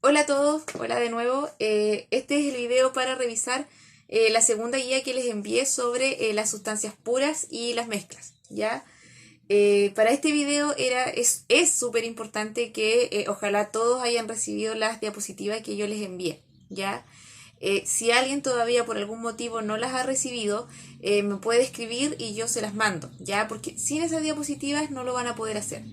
Hola a todos, hola de nuevo. Este es el video para revisar la segunda guía que les envié sobre las sustancias puras y las mezclas, ¿ya? Para este video es súper importante que ojalá todos hayan recibido las diapositivas que yo les envié, ¿ya? Si alguien todavía por algún motivo no las ha recibido, me puede escribir y yo se las mando, ¿ya? Porque sin esas diapositivas no lo van a poder hacer.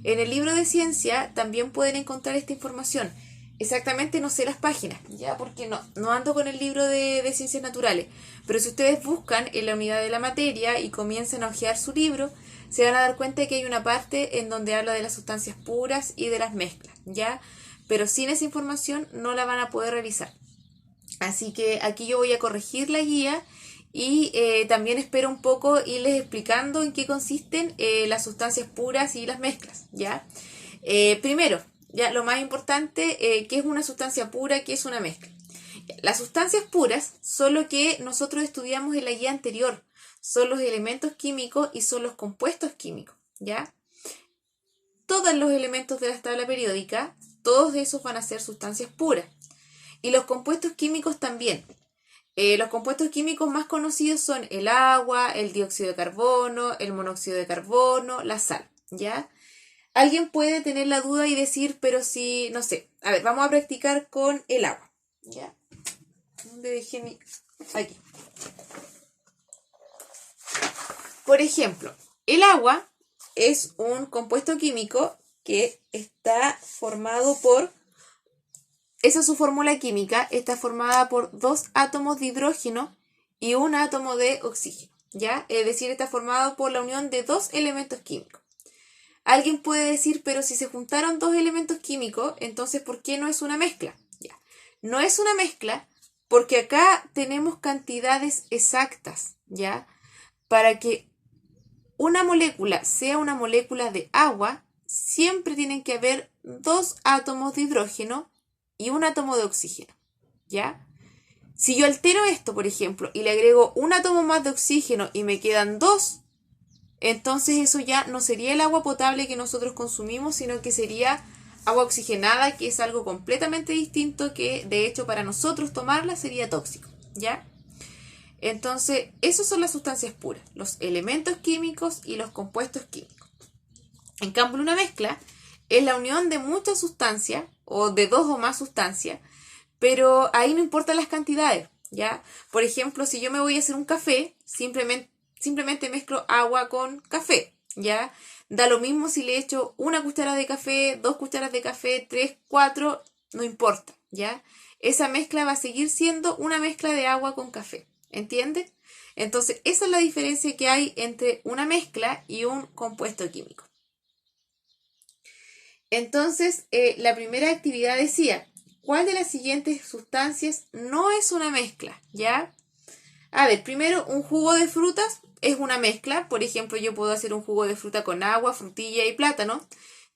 En el libro de ciencia también pueden encontrar esta información. Exactamente no sé las páginas, ya porque no ando con el libro de ciencias naturales. Pero si ustedes buscan en la unidad de la materia y comienzan a hojear su libro, se van a dar cuenta que hay una parte en donde habla de las sustancias puras y de las mezclas, ¿ya? Pero sin esa información no la van a poder realizar. Así que aquí yo voy a corregir la guía y también espero un poco irles explicando en qué consisten las sustancias puras y las mezclas, ¿ya? Primero, ya lo más importante, ¿qué es una sustancia pura? ¿Qué es una mezcla? Las sustancias puras son lo que nosotros estudiamos en la guía anterior, son los elementos químicos y son los compuestos químicos, ¿ya? Todos los elementos de la tabla periódica, todos esos van a ser sustancias puras. Y los compuestos químicos también. Los compuestos químicos más conocidos son el agua, el dióxido de carbono, el monóxido de carbono, la sal, ¿ya? Alguien puede tener la duda y decir, pero si, no sé, a ver, vamos a practicar con el agua, ¿ya? ¿Dónde dejé mi...? Aquí. Por ejemplo, el agua es un compuesto químico que está formado por... Esa es su fórmula química, está formada por 2 átomos de hidrógeno y un átomo de oxígeno, ¿ya? Es decir, está formado por la unión de 2 elementos químicos. Alguien puede decir, pero si se juntaron 2 elementos químicos, entonces ¿por qué no es una mezcla? Ya. No es una mezcla porque acá tenemos cantidades exactas, ¿ya? Para que una molécula sea una molécula de agua, siempre tienen que haber 2 átomos de hidrógeno y un átomo de oxígeno, ¿ya? Si yo altero esto, por ejemplo, y le agrego un átomo más de oxígeno y me quedan 2, entonces eso ya no sería el agua potable que nosotros consumimos, sino que sería agua oxigenada, que es algo completamente distinto que de hecho para nosotros tomarla sería tóxico, ¿ya? Entonces, esas son las sustancias puras, los elementos químicos y los compuestos químicos. En cambio, una mezcla es la unión de muchas sustancias o de 2 o más sustancias, pero ahí no importan las cantidades, ¿ya? Por ejemplo, si yo me voy a hacer un café, simplemente mezclo agua con café, ¿ya? Da lo mismo si le echo una cuchara de café, 2 cucharas de café, 3, 4, no importa, ¿ya? Esa mezcla va a seguir siendo una mezcla de agua con café, ¿entiendes? Entonces, esa es la diferencia que hay entre una mezcla y un compuesto químico. Entonces, la primera actividad decía, ¿cuál de las siguientes sustancias no es una mezcla? ¿Ya? A ver, primero, un jugo de frutas es una mezcla. Por ejemplo, yo puedo hacer un jugo de fruta con agua, frutilla y plátano,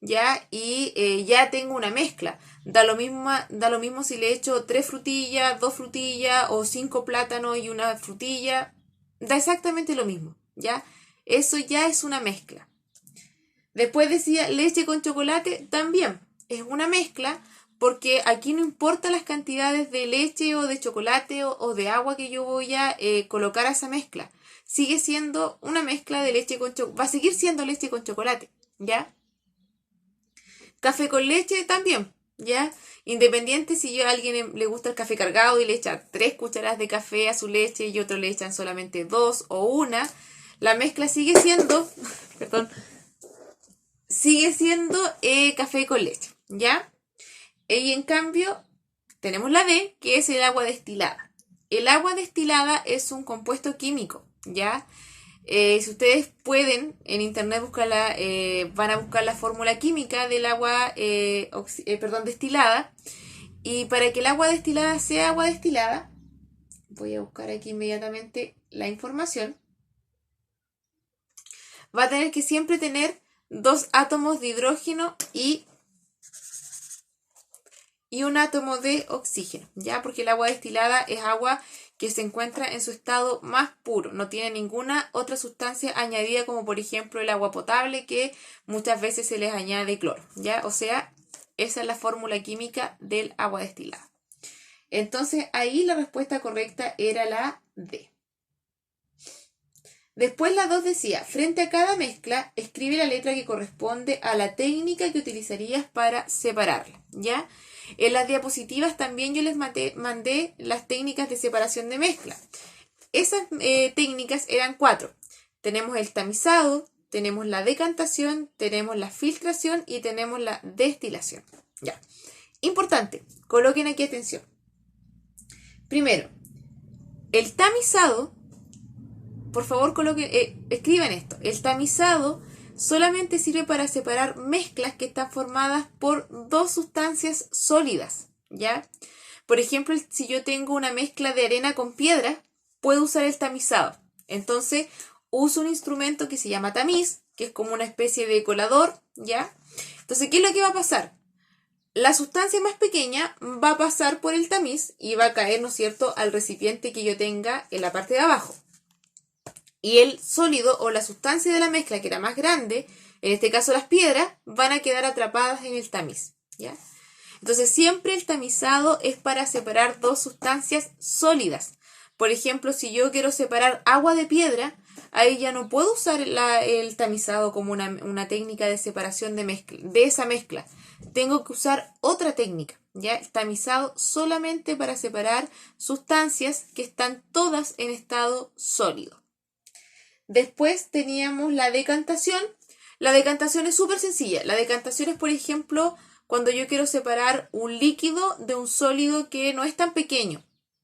¿ya? Y ya tengo una mezcla. Da lo mismo si le echo 3 frutillas, 2 frutillas o 5 plátanos y una frutilla. Da exactamente lo mismo, ¿ya? Eso ya es una mezcla. Después decía leche con chocolate, también es una mezcla porque aquí no importa las cantidades de leche o de chocolate o de agua que yo voy a colocar a esa mezcla. Sigue siendo una mezcla de leche con chocolate. Va a seguir siendo leche con chocolate, ¿ya? Café con leche también, ¿ya? Independiente si a alguien le gusta el café cargado y le echa 3 cucharadas de café a su leche y otro le echan solamente 2 o una, la mezcla sigue siendo, perdón, sigue siendo café con leche, ¿ya? Y en cambio, tenemos la D, que es el agua destilada. El agua destilada es un compuesto químico, ¿ya? Si ustedes pueden en internet buscarla, van a buscar la fórmula química del agua destilada. Y para que el agua destilada sea agua destilada, voy a buscar aquí inmediatamente la información. Va a tener que siempre tener 2 átomos de hidrógeno y un átomo de oxígeno, ¿ya? Porque el agua destilada es agua que se encuentra en su estado más puro, no tiene ninguna otra sustancia añadida como por ejemplo el agua potable que muchas veces se les añade cloro, ¿ya? O sea, Esa es la fórmula química del agua destilada. Entonces ahí la respuesta correcta era la D. Después la 2 decía, frente a cada mezcla, escribe la letra que corresponde a la técnica que utilizarías para separarla, ¿ya? En las diapositivas también yo les mandé las técnicas de separación de mezcla. Esas técnicas eran 4. Tenemos el tamizado, tenemos la decantación, tenemos la filtración y tenemos la destilación. Ya. Importante, coloquen aquí atención. Primero, el tamizado, por favor escriban esto. El tamizado solamente sirve para separar mezclas que están formadas por 2 sustancias sólidas, ¿ya? Por ejemplo, si yo tengo una mezcla de arena con piedra, puedo usar el tamizado. Entonces, uso un instrumento que se llama tamiz, que es como una especie de colador, ¿ya? Entonces, ¿qué es lo que va a pasar? La sustancia más pequeña va a pasar por el tamiz y va a caer, ¿no es cierto?, al recipiente que yo tenga en la parte de abajo. Y el sólido o la sustancia de la mezcla, que era más grande, en este caso las piedras, van a quedar atrapadas en el tamiz, ¿ya? Entonces siempre el tamizado es para separar 2 sustancias sólidas. Por ejemplo, si yo quiero separar agua de piedra, ahí ya no puedo usar el tamizado como una técnica de separación de esa mezcla. Tengo que usar otra técnica, ¿ya? El tamizado solamente para separar sustancias que están todas en estado sólido. Después teníamos la decantación. La decantación es súper sencilla. La decantación es, por ejemplo, cuando yo quiero separar un líquido de un sólido que no es tan pequeño.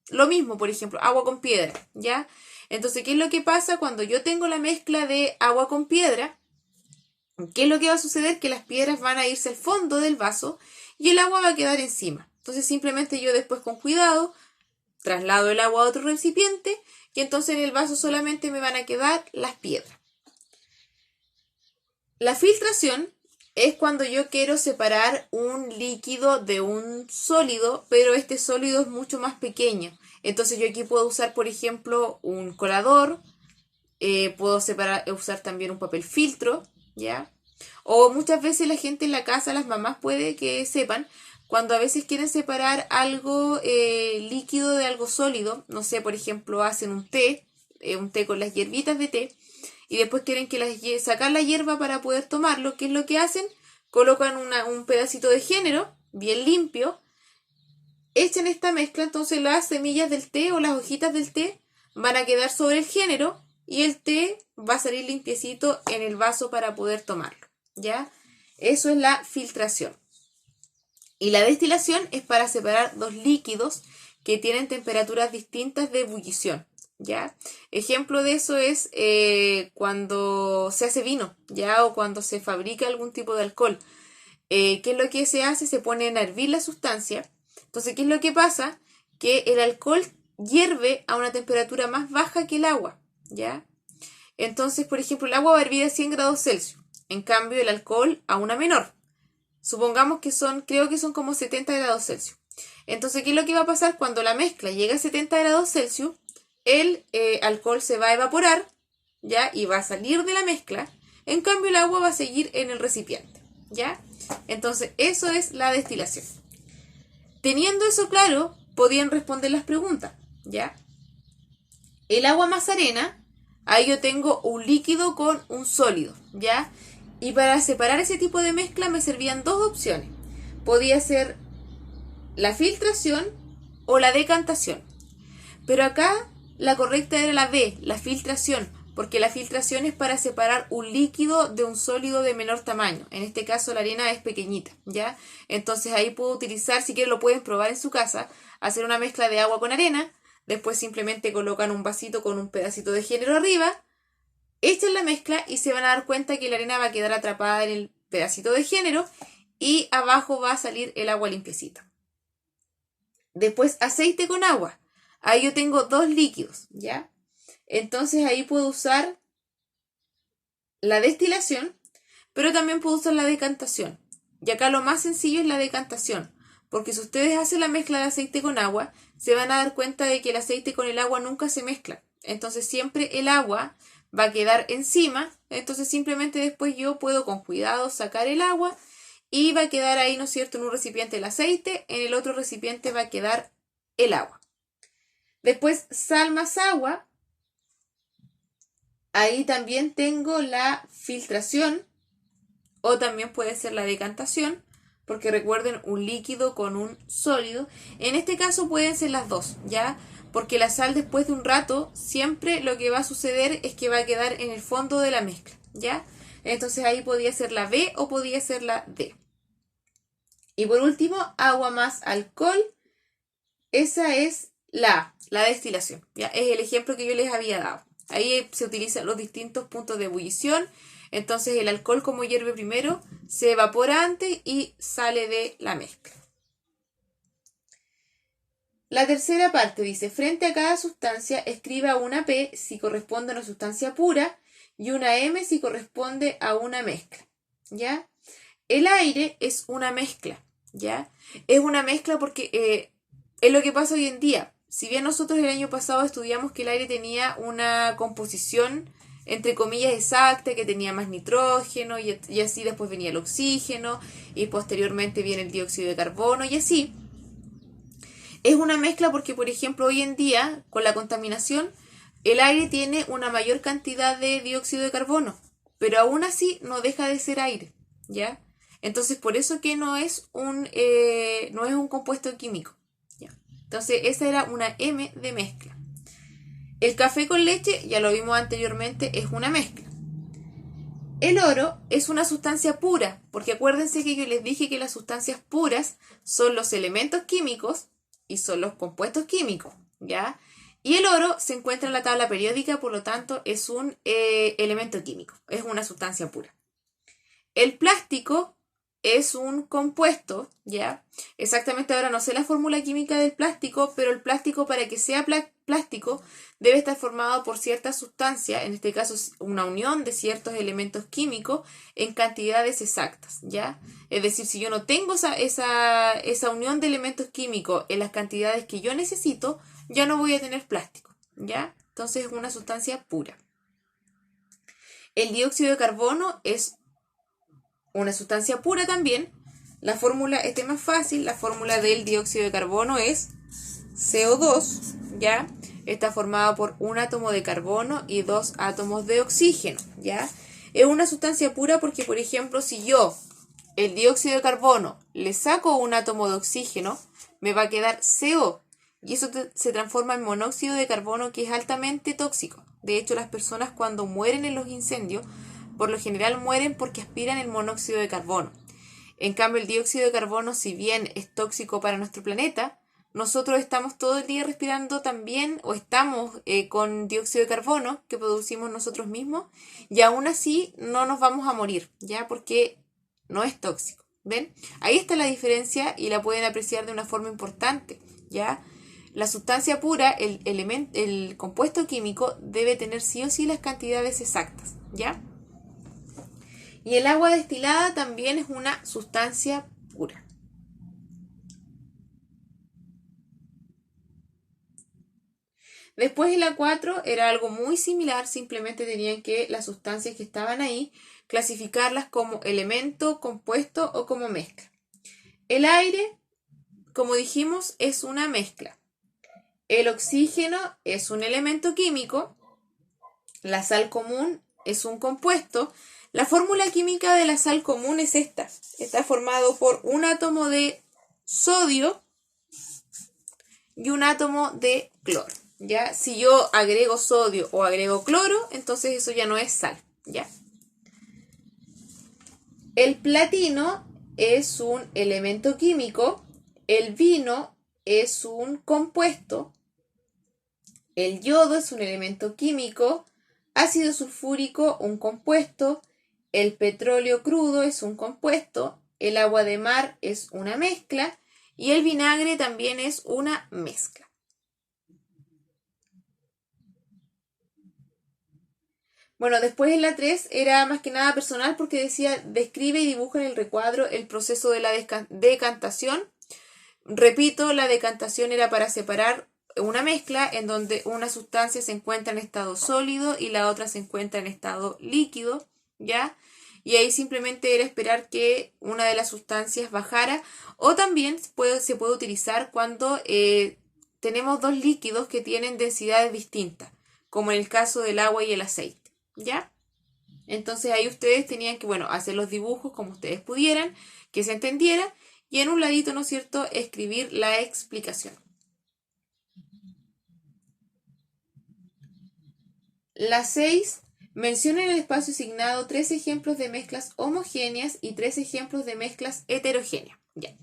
Lo mismo, por ejemplo, agua con piedra, ¿ya? Entonces, ¿qué es lo que pasa cuando yo tengo la mezcla de agua con piedra? ¿Qué es lo que va a suceder? Que las piedras van a irse al fondo del vaso y el agua va a quedar encima. Entonces, simplemente yo después con cuidado traslado el agua a otro recipiente y entonces en el vaso solamente me van a quedar las piedras. La filtración es cuando yo quiero separar un líquido de un sólido, pero este sólido es mucho más pequeño. Entonces yo aquí puedo usar, por ejemplo, un colador, puedo usar también un papel filtro, ¿ya? O muchas veces la gente en la casa, las mamás puede que sepan, cuando a veces quieren separar algo líquido de algo sólido, no sé, por ejemplo, hacen un té con las hierbitas de té, y después quieren sacar la hierba para poder tomarlo. ¿Qué es lo que hacen? Colocan un pedacito de género, bien limpio, echan esta mezcla, entonces las semillas del té o las hojitas del té van a quedar sobre el género y el té va a salir limpiecito en el vaso para poder tomarlo, ¿ya? Eso es la filtración. Y la destilación es para separar 2 líquidos que tienen temperaturas distintas de ebullición, ¿ya? Ejemplo de eso es cuando se hace vino, ¿ya? O cuando se fabrica algún tipo de alcohol. ¿Qué es lo que se hace? Se pone a hervir la sustancia. Entonces, ¿qué es lo que pasa? Que el alcohol hierve a una temperatura más baja que el agua, ¿ya? Entonces, por ejemplo, el agua va a hervir a 100 grados Celsius. En cambio, el alcohol a una menor. Supongamos que creo que son como 70 grados Celsius. Entonces, ¿qué es lo que va a pasar? Cuando la mezcla llega a 70 grados Celsius, el alcohol se va a evaporar, ¿ya? Y va a salir de la mezcla. En cambio, el agua va a seguir en el recipiente, ¿ya? Entonces, eso es la destilación. Teniendo eso claro, podían responder las preguntas, ¿ya? El agua más arena, ahí yo tengo un líquido con un sólido, ¿ya? Y para separar ese tipo de mezcla me servían 2 opciones. Podía ser la filtración o la decantación. Pero acá la correcta era la B, la filtración, porque la filtración es para separar un líquido de un sólido de menor tamaño. En este caso la arena es pequeñita, ¿ya? Entonces ahí puedo utilizar, si quieren lo pueden probar en su casa, hacer una mezcla de agua con arena, después simplemente colocan un vasito con un pedacito de género arriba, echan la mezcla y se van a dar cuenta que la arena va a quedar atrapada en el pedacito de género y abajo va a salir el agua limpiecita. Después aceite con agua. Ahí yo tengo 2 líquidos, ¿ya? Entonces ahí puedo usar la destilación, pero también puedo usar la decantación. Y acá lo más sencillo es la decantación, porque si ustedes hacen la mezcla de aceite con agua, se van a dar cuenta de que el aceite con el agua nunca se mezclan. Entonces siempre el agua va a quedar encima, entonces simplemente después yo puedo con cuidado sacar el agua y va a quedar ahí, ¿no es cierto?, en un recipiente el aceite, en el otro recipiente va a quedar el agua. Después sal más agua, ahí también tengo la filtración o también puede ser la decantación, porque recuerden un líquido con un sólido. En este caso pueden ser las dos, ¿ya? Porque la sal después de un rato siempre lo que va a suceder es que va a quedar en el fondo de la mezcla, ¿ya? Entonces ahí podría ser la B o podría ser la D. Y por último, agua más alcohol, esa es la destilación, ¿ya? Es el ejemplo que yo les había dado. Ahí se utilizan los distintos puntos de ebullición. Entonces el alcohol, como hierve primero, se evapora antes y sale de la mezcla. La tercera parte dice, frente a cada sustancia escriba una P si corresponde a una sustancia pura y una M si corresponde a una mezcla, ¿ya? El aire es una mezcla, ¿ya? Es una mezcla porque es lo que pasa hoy en día. Si bien nosotros el año pasado estudiamos que el aire tenía una composición entre comillas exacta, que tenía más nitrógeno y así después venía el oxígeno y posteriormente viene el dióxido de carbono y así. Es una mezcla porque, por ejemplo, hoy en día, con la contaminación, el aire tiene una mayor cantidad de dióxido de carbono, pero aún así no deja de ser aire, ¿ya? Entonces, por eso que no es un compuesto químico, ¿ya? Entonces, esa era una M de mezcla. El café con leche, ya lo vimos anteriormente, es una mezcla. El oro es una sustancia pura, porque acuérdense que yo les dije que las sustancias puras son los elementos químicos y son los compuestos químicos, ¿ya? Y el oro se encuentra en la tabla periódica, por lo tanto es un elemento químico, es una sustancia pura. El plástico es un compuesto, ¿ya? Exactamente ahora no sé la fórmula química del plástico, pero el plástico para que sea plástico debe estar formado por cierta sustancia, en este caso una unión de ciertos elementos químicos en cantidades exactas, ¿ya? Es decir, si yo no tengo esa unión de elementos químicos en las cantidades que yo necesito, ya no voy a tener plástico, ¿ya? Entonces es una sustancia pura. El dióxido de carbono es una sustancia pura también. La fórmula, este es más fácil, la fórmula del dióxido de carbono es CO2, ¿ya? Está formado por un átomo de carbono y 2 átomos de oxígeno, ¿ya? Es una sustancia pura porque, por ejemplo, si yo el dióxido de carbono le saco un átomo de oxígeno, me va a quedar CO, y eso se transforma en monóxido de carbono, que es altamente tóxico. De hecho, las personas cuando mueren en los incendios, por lo general mueren porque aspiran el monóxido de carbono. En cambio, el dióxido de carbono, si bien es tóxico para nuestro planeta, nosotros estamos todo el día respirando también, o estamos con dióxido de carbono que producimos nosotros mismos, y aún así no nos vamos a morir, ¿ya? Porque no es tóxico, ¿ven? Ahí está la diferencia y la pueden apreciar de una forma importante, ¿ya? La sustancia pura, el compuesto químico, debe tener sí o sí las cantidades exactas, ¿ya? Y el agua destilada también es una sustancia pura. Después de la 4 era algo muy similar, simplemente tenían que las sustancias que estaban ahí clasificarlas como elemento, compuesto o como mezcla. El aire, como dijimos, es una mezcla. El oxígeno es un elemento químico. La sal común es un compuesto. La fórmula química de la sal común es esta. Está formado por un átomo de sodio y un átomo de cloro, ¿ya? Si yo agrego sodio o agrego cloro, entonces eso ya no es sal, ¿ya? El platino es un elemento químico, el vino es un compuesto, el yodo es un elemento químico, ácido sulfúrico un compuesto, el petróleo crudo es un compuesto, el agua de mar es una mezcla y el vinagre también es una mezcla. Bueno, después en la 3 era más que nada personal porque decía describe y dibuja en el recuadro el proceso de la decantación. Repito, la decantación era para separar una mezcla en donde una sustancia se encuentra en estado sólido y la otra se encuentra en estado líquido, ¿ya? y ahí simplemente era esperar que una de las sustancias bajara, o también se puede utilizar cuando tenemos dos líquidos que tienen densidades distintas, como en el caso del agua y el aceite, ¿ya? Entonces ahí ustedes tenían que, bueno, hacer los dibujos como ustedes pudieran, que se entendiera, y en un ladito, ¿no es cierto?, escribir la explicación. La 6. Menciona en el espacio asignado 3 ejemplos de mezclas homogéneas y 3 ejemplos de mezclas heterogéneas. Ya.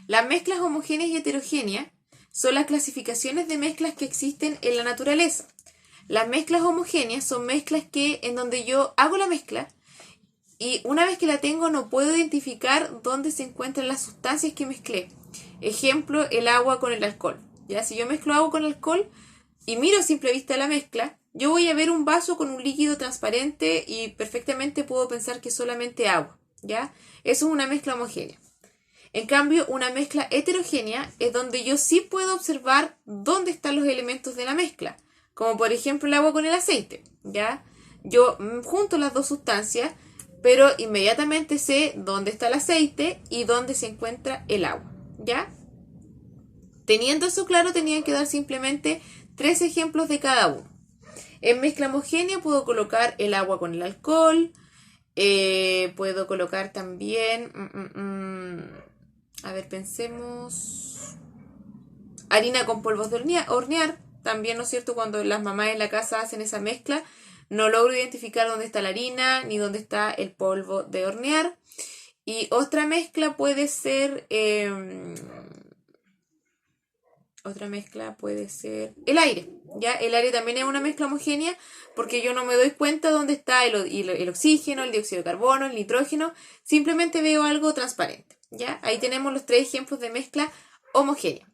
Las mezclas homogéneas y heterogéneas son las clasificaciones de mezclas que existen en la naturaleza. Las mezclas homogéneas son mezclas en donde yo hago la mezcla y una vez que la tengo no puedo identificar dónde se encuentran las sustancias que mezclé. Ejemplo, el agua con el alcohol. ¿Ya? Si yo mezclo agua con alcohol y miro a simple vista la mezcla, yo voy a ver un vaso con un líquido transparente y perfectamente puedo pensar que es solamente agua, ¿ya? Eso es una mezcla homogénea. En cambio, una mezcla heterogénea es donde yo sí puedo observar dónde están los elementos de la mezcla, como por ejemplo el agua con el aceite, ¿ya? Yo junto las dos sustancias, pero inmediatamente sé dónde está el aceite y dónde se encuentra el agua, ¿ya? Teniendo eso claro, tenían que dar simplemente 3 ejemplos de cada uno. En mezcla homogénea puedo colocar el agua con el alcohol, puedo colocar también, a ver, pensemos, harina con polvos de hornear, también, ¿no es cierto?, cuando las mamás en la casa hacen esa mezcla, no logro identificar dónde está la harina ni dónde está el polvo de hornear. Y otra mezcla puede ser... el aire, ¿ya? El aire también es una mezcla homogénea porque yo no me doy cuenta dónde está el oxígeno, el dióxido de carbono, el nitrógeno, simplemente veo algo transparente, ¿ya? Ahí tenemos los 3 ejemplos de mezcla homogénea.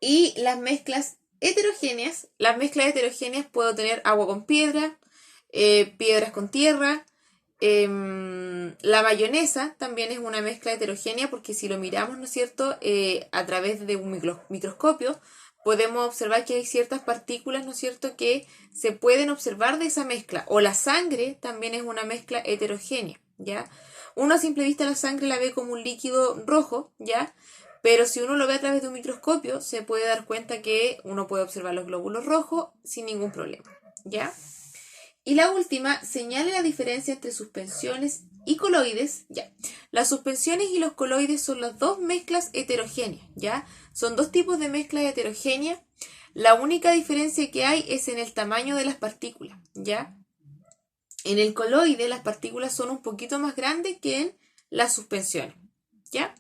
Y las mezclas heterogéneas puedo tener agua con piedra, piedras con tierra. La mayonesa también es una mezcla heterogénea porque si lo miramos, ¿no es cierto?, a través de un microscopio podemos observar que hay ciertas partículas, ¿no es cierto?, que se pueden observar de esa mezcla. O la sangre también es una mezcla heterogénea, ¿ya? Uno a simple vista la sangre la ve como un líquido rojo, ¿ya? Pero si uno lo ve a través de un microscopio se puede dar cuenta que uno puede observar los glóbulos rojos sin ningún problema, ¿ya? Y la última, señala la diferencia entre suspensiones y coloides, ya. Las suspensiones y los coloides son las dos mezclas heterogéneas, ya. Son dos tipos de mezclas heterogéneas. La única diferencia que hay es en el tamaño de las partículas, ya. En el coloide las partículas son un poquito más grandes que en las suspensiones, ya.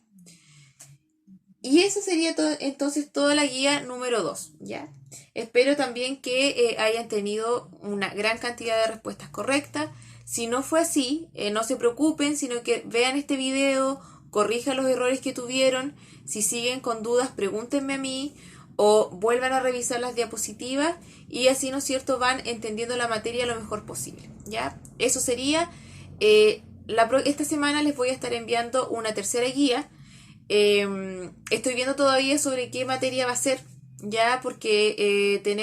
Y eso sería entonces toda la guía número 2, ¿ya? Espero también que hayan tenido una gran cantidad de respuestas correctas. Si no fue así, no se preocupen, sino que vean este video, corrijan los errores que tuvieron. Si siguen con dudas, pregúntenme a mí o vuelvan a revisar las diapositivas y así, ¿no es cierto?, van entendiendo la materia lo mejor posible, ¿ya? Eso sería. Esta semana les voy a estar enviando una tercera guía. Estoy viendo todavía sobre qué materia va a ser, ya, porque tenemos